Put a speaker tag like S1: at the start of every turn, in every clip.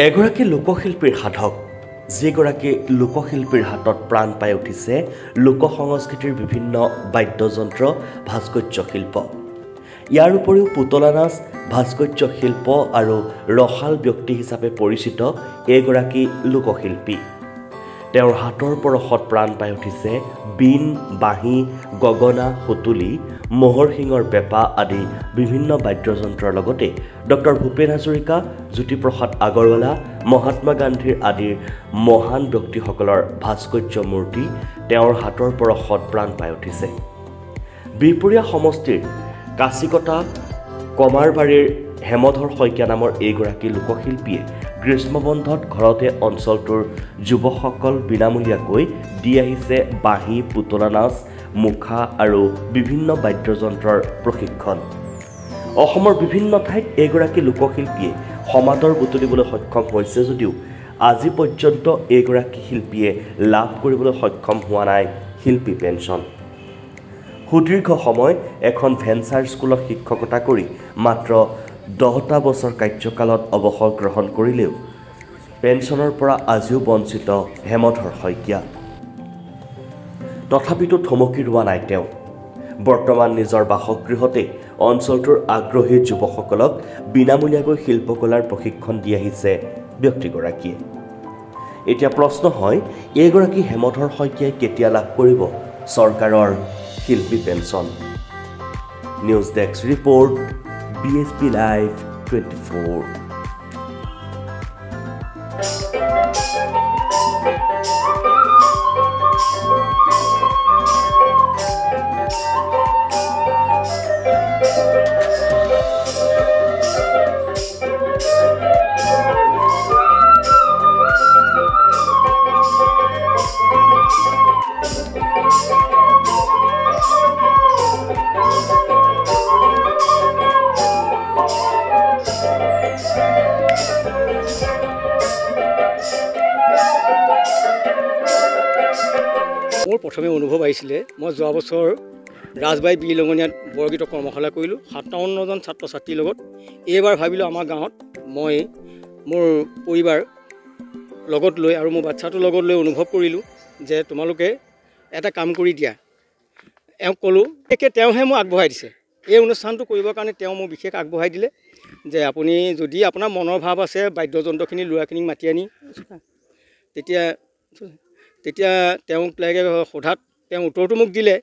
S1: এগৰাকী লোকশিল্পীৰ সাধক যিগৰাকী লোকশিল্পীৰ হাতত প্ৰাণ পাই উঠিছে লোক সংস্কৃতিৰ বিভিন্ন বাদ্যযন্ত্ৰ ভাস্কৰ্য শিল্প ইয়াৰ উপৰিও পুতলা নাচ ভাস্কৰ্য শিল্প আৰু ৰসাল ব্যক্তি হিচাপে পৰিচিত এগৰাকী লোকশিল্পী তেওঁৰ হাতৰ পৰশত প্ৰাণ পাই উঠিছে বিন বাঁহী গগনা সুতুলি মোহৰ শিঙৰ পেঁপা আদি বিভিন্ন বাদ্যযন্ত্ৰৰ লগতে ডক্টৰ ভূপেন হাজৰিকা জ্যোতিপ্ৰসাদ আগৰৱালা মহাত্মা গান্ধীৰ আদিৰ মহান ব্যক্তিসকলৰ ভাস্কৰ্য মূৰ্তি তেওঁৰ হাতৰ পৰশত প্ৰাণ পাই উঠিছে বিপুৰীয়া সমষ্টিৰ কাছিকটা কমাৰবাৰীৰ হেমধৰ শইকীয়া নামৰ এইগৰাকী লোকশিল্পীয়ে গ্ৰীষ্মবন্ধত ঘৰতে অঞ্চলটোৰ যুৱকসকল বিনামূলীয়াকৈ দি আহিছে বাঁহী পুতলা নাচ মুখা আৰু বিভিন্ন বাদ্যযন্ত্ৰৰ প্ৰশিক্ষণ অসমৰ বিভিন্ন ঠাইত এইগৰাকী লোকশিল্পীয়ে সমাদৰ বুটলিবলৈ সক্ষম হৈছে যদিও আজি পৰ্যন্ত এইগৰাকী শিল্পীয়ে লাভ কৰিবলৈ সক্ষম হোৱা নাই শিল্পী পেঞ্চন সুদীৰ্ঘ সময় এখন ভেঞ্চাৰ স্কুলত শিক্ষকতা কৰি মাত্ৰ 10টা বছৰ কাৰ্যকালত অৱসৰ গ্ৰহণ কৰিলেও পেঞ্চনৰ পৰা আজিও বঞ্চিত হেমধৰ শইকীয়া তথাপিতো থমকি ৰোৱা নাই তেওঁ বৰ্তমান নিজৰ বাসগৃহতে অঞ্চলটোৰ আগ্ৰহী যুৱকসকলক বিনামূলীয়াকৈ শিল্পকলাৰ প্ৰশিক্ষণ দি আহিছে ব্যক্তিগৰাকীয়ে এতিয়া প্ৰশ্ন হয় এইগৰাকী হেমধৰ শইকীয়াই কেতিয়া লাভ কৰিব চৰকাৰৰ শিল্পী pension news desk report BSP Live 24
S2: মোৰ প্ৰথমে অনুভৱ আহিছিলে মই যোৱা বছৰ ৰাজবাই বিলঙনিয়াত বৰগীত কৰ্মশালা কৰিলোঁ 57জন ছাত্ৰ ছাত্ৰীৰ লগত এইবাৰ ভাবিলোঁ আমাৰ গাঁৱত মই মোৰ পৰিবাৰ লগত লৈ আৰু মোৰ বাচ্চাটোৰ লগত লৈ অনুভৱ কৰিলোঁ যে তোমালোকে এটা কাম কৰি দিয়া এওঁক ক'লোঁ একে তেওঁহে মোক আগবঢ়াই দিছে এই অনুষ্ঠানটো কৰিবৰ কাৰণে তেওঁ মোক বিশেষ আগবঢ়াই দিলে যে আপুনি যদি আপোনাৰ মনৰ ভাৱ আছে বাদ্যযন্ত্ৰখিনি ল'ৰাখিনিক মাতি আনি তেতিয়া তেওঁক লাগে সোধাত তেওঁ উত্তৰটো মোক দিলে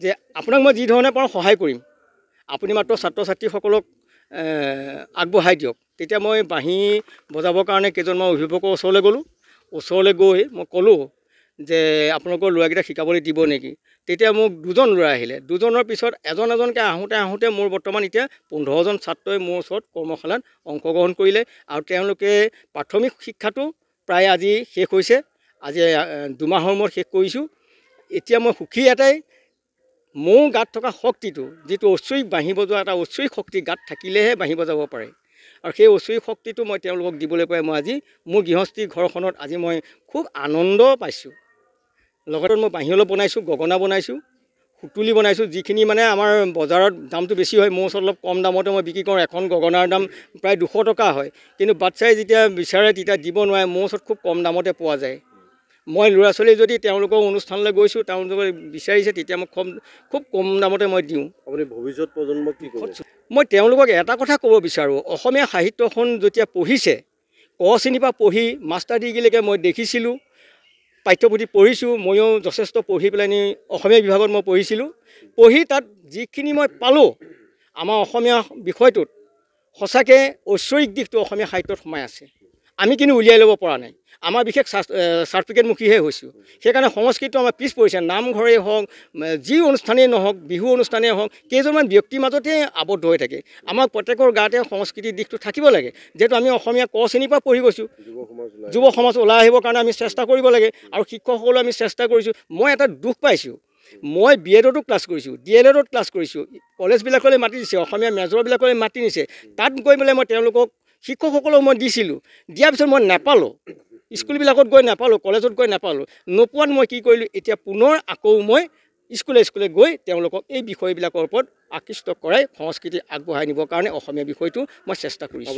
S2: যে আপোনাক মই যি ধৰণে পাৰোঁ সহায় কৰিম আপুনি মাত্ৰ ছাত্ৰ ছাত্ৰীসকলক আগবঢ়াই দিয়ক তেতিয়া মই বাঁহী বজাবৰ কাৰণে কেইজনমান অভিভাৱকৰ ওচৰলৈ গৈ মই ক'লোঁ যে আপোনালোকৰ ল'ৰাকেইটা শিকাবলৈ দিব নেকি তেতিয়া মোক দুজন ল'ৰা আহিলে দুজনৰ পিছত এজনকৈ আহোঁতে মোৰ বৰ্তমান এতিয়া 15জন ছাত্ৰই মোৰ ওচৰত কৰ্মশালাত অংশগ্ৰহণ কৰিলে আৰু তেওঁলোকে প্ৰাথমিক শিক্ষাটো প্ৰায় আজি শেষ হৈছে আজি 2 মাহৰ মূৰত শেষ কৰিছোঁ এতিয়া মই সুখী এটাই মোৰ গাত থকা শক্তিটো যিটো ঐশ্বৰিক বাঁহী বজোৱা এটা ঐশ্বৰিক শক্তি গাত থাকিলেহে বাঁহী বজাব পাৰে আৰু সেই ঐশ্বৰিক শক্তিটো মই তেওঁলোকক দিবলৈ পাই মই আজি মোৰ গৃহস্থী ঘৰখনত আজি মই খুব আনন্দ পাইছোঁ লগতে মই বাঁহী অলপ বনাইছোঁ গগনা বনাইছোঁ সুতুলি বনাইছোঁ যিখিনি মানে আমাৰ বজাৰত দামটো বেছি হয় মোৰ ওচৰত অলপ কম দামতে মই বিক্ৰী কৰোঁ এখন গগনাৰ দাম প্ৰায় 200 টকা হয় কিন্তু বাচ্চাই যেতিয়া বিচাৰে তেতিয়া দিব নোৱাৰে মোৰ ওচৰত খুব কম দামতে পোৱা যায় মই ল'ৰা ছোৱালী যদি তেওঁলোকৰ অনুষ্ঠানলৈ গৈছোঁ তেওঁলোকে বিচাৰিছে তেতিয়া মই খুব কম দামতে মই দিওঁ
S3: আপুনি ভৱিষ্যত প্ৰজন্মক কি ক'ব
S2: মই তেওঁলোকক এটা কথা ক'ব বিচাৰোঁ অসমীয়া সাহিত্যখন যেতিয়া পঢ়িছে ক শ্ৰেণীৰ পৰা পঢ়ি মাষ্টাৰ ডিগ্ৰীলৈকে মই দেখিছিলোঁ পাঠ্যপুথি পঢ়িছোঁ ময়ো যথেষ্ট পঢ়ি পেলাইনি অসমীয়া বিভাগত মই পঢ়িছিলোঁ পঢ়ি তাত যিখিনি মই পালোঁ আমাৰ অসমীয়া বিষয়টোত সঁচাকৈ ঐশ্বৰিক দিশটো অসমীয়া সাহিত্যত সোমাই আছে আমি কিন্তু উলিয়াই ল'ব পৰা নাই আমাৰ বিশেষ চাৰ্টিফিকেটমুখীহে হৈছোঁ সেইকাৰণে সংস্কৃতিটো আমাৰ পিছ পৰিছে নামঘৰেই হওক যি অনুষ্ঠানেই নহওক বিহু অনুষ্ঠানেই হওক কেইজনমান ব্যক্তিৰ মাজতে আবদ্ধ হৈ থাকে আমাক প্ৰত্যেকৰ গাতে সংস্কৃতিৰ দিশটো থাকিব লাগে যিহেতু আমি অসমীয়া ক শ্ৰেণীৰ পৰা পঢ়ি গৈছোঁ যুৱ সমাজ ওলাই আহিবৰ কাৰণে আমি চেষ্টা কৰিব লাগে আৰু শিক্ষকসকলেও আমি চেষ্টা কৰিছোঁ মই এটা দুখ পাইছোঁ মই BEdতো ক্লাছ কৰিছোঁ DLEdত ক্লাছ কৰিছোঁ কলেজবিলাকলৈ মাতি দিছে অসমীয়া মেজৰবিলাকলৈ মাতি নিছে তাত গৈ পেলাই মই তেওঁলোকক শিক্ষকসকলক মই দিছিলোঁ দিয়াৰ পিছত মই নাপালোঁ স্কুলবিলাকত গৈ নাপালোঁ কলেজত গৈ নাপালোঁ নোপোৱাত মই কি কৰিলোঁ এতিয়া পুনৰ আকৌ মই স্কুলে গৈ তেওঁলোকক এই বিষয়বিলাকৰ ওপৰত আকৃষ্ট কৰাই সংস্কৃতি আগবঢ়াই নিবৰ কাৰণে অসমীয়া বিষয়টো মই চেষ্টা কৰিছোঁ।